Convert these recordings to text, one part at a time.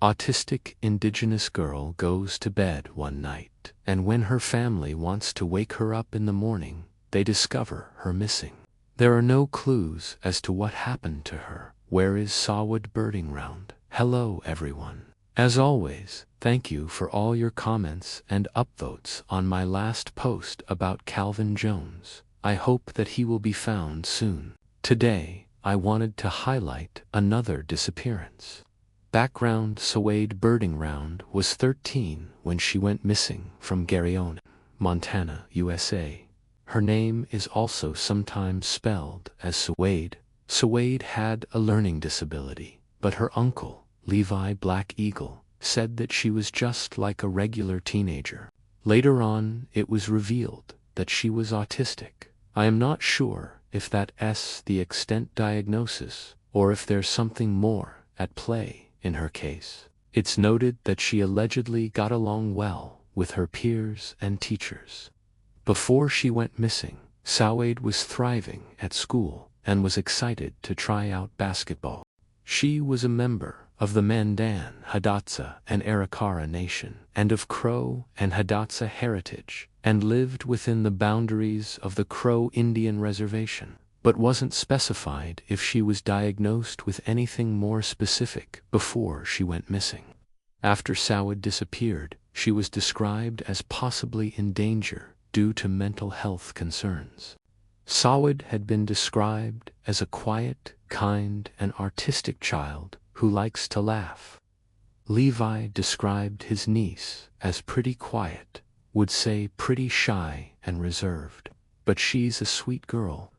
Autistic indigenous girl goes to bed one night, and when her family wants to wake her up in the morning, they discover her missing. There are no clues as to what happened to her. Where is Sa'Wade BirdinGround? Hello everyone. As always, thank you for all your comments and upvotes on my last post about Calvin Jones. I hope that he will be found soon. Today, I wanted to highlight another disappearance. Background: Sa'Wade BirdinGround was 13 when she went missing from Garryowen, Montana, USA. Her name is also sometimes spelled as Sa'Wade. Sa'Wade had a learning disability, but her uncle, Levi Black Eagle, said that she was just like a regular teenager. Later on, it was revealed that she was autistic. I am not sure if that's the extent diagnosis or if there's something more at play in her case. It's noted that she allegedly got along well with her peers and teachers. Before she went missing, Sa'Wade was thriving at school and was excited to try out basketball. She was a member of the Mandan, Hidatsa, and Arikara Nation, and of Crow and Hidatsa heritage, and lived within the boundaries of the Crow Indian Reservation, but wasn't specified if she was diagnosed with anything more specific before she went missing. After Sa'Wade disappeared, she was described as possibly in danger due to mental health concerns. Sa'Wade had been described as a quiet, kind, and artistic child who likes to laugh. Levi described his niece as pretty quiet, would say pretty shy and reserved, but she's a sweet girl.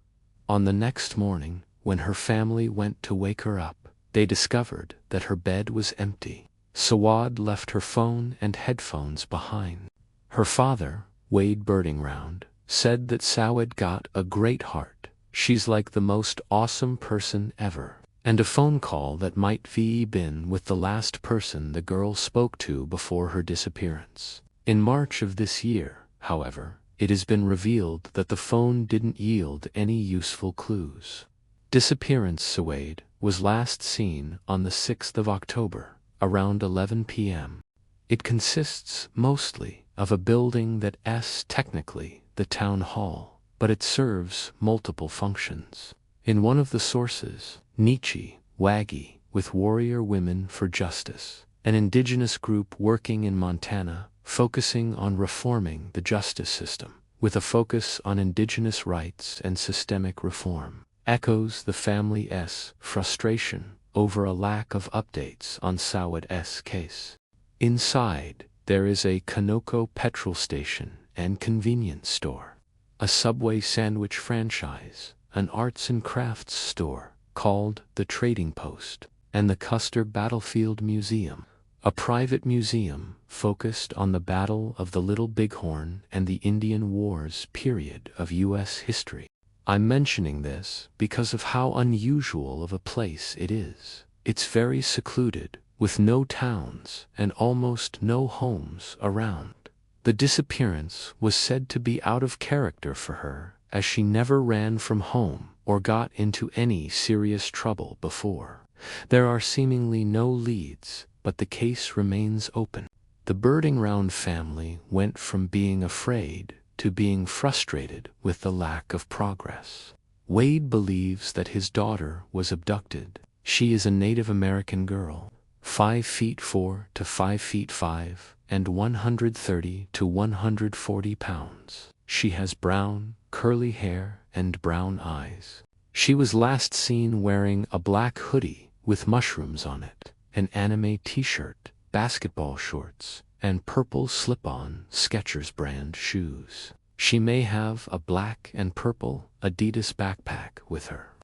On the next morning, when her family went to wake her up, they discovered that her bed was empty. Sa'Wade left her phone and headphones behind. Her father, Wade BirdinGround, said that Sa'Wade got a great heart. She's like the most awesome person ever. And a phone call that might have been with the last person the girl spoke to before her disappearance. In March of this year, however, it has been revealed that the phone didn't yield any useful clues. Disappearance: Sa'Wade was last seen on the 6th of October, around 11 p.m. It consists mostly of a building that's technically the town hall, but it serves multiple functions. In one of the sources, Nietzsche, Waggy, with Warrior Women for Justice, an indigenous group working in Montana, focusing on reforming the justice system, with a focus on indigenous rights and systemic reform, echoes the family's frustration over a lack of updates on Sa'Wade's case. Inside, there is a Kanoko petrol station and convenience store, a Subway sandwich franchise, an arts and crafts store called the Trading Post, and the Custer Battlefield Museum, a private museum focused on the Battle of the Little Bighorn and the Indian Wars period of U.S. history. I'm mentioning this because of how unusual of a place it is. It's very secluded, with no towns and almost no homes around. The disappearance was said to be out of character for her, as she never ran from home or got into any serious trouble before. There are seemingly no leads, but the case remains open. The BirdinGround family went from being afraid to being frustrated with the lack of progress. Wade believes that his daughter was abducted. She is a Native American girl, 5 feet 4 to 5 feet 5, and 130 to 140 pounds. She has brown, curly hair and brown eyes. She was last seen wearing a black hoodie with mushrooms on it, an anime t-shirt, basketball shorts, and purple slip-on Skechers brand shoes. She may have a black and purple Adidas backpack with her.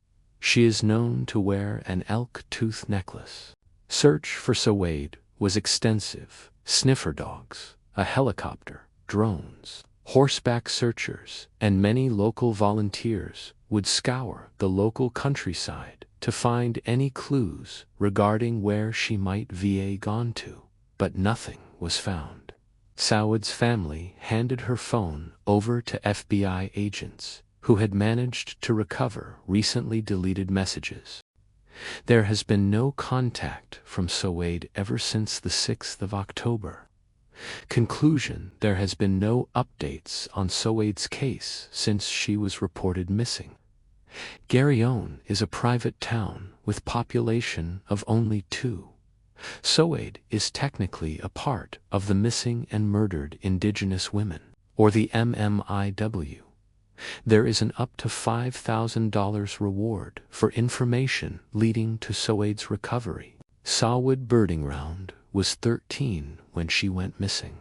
She is known to wear an elk tooth necklace. Search for Sa'Wade was extensive. Sniffer dogs, a helicopter, drones, horseback searchers, and many local volunteers would scour the local countryside to find any clues regarding where she might have gone to, but nothing was found. Sa'Wade's family handed her phone over to FBI agents, who had managed to recover recently deleted messages. There has been no contact from Sa'Wade ever since the 6th of October. Conclusion: there has been no updates on Sa'Wade's case since she was reported missing. Garryowen is a private town with population of only 2. Sa'Wade is technically a part of the Missing and Murdered Indigenous Women, or the MMIW. There is an up to $5,000 reward for information leading to Sa'Wade's recovery. Sa'Wade BirdinGround was 13 when she went missing.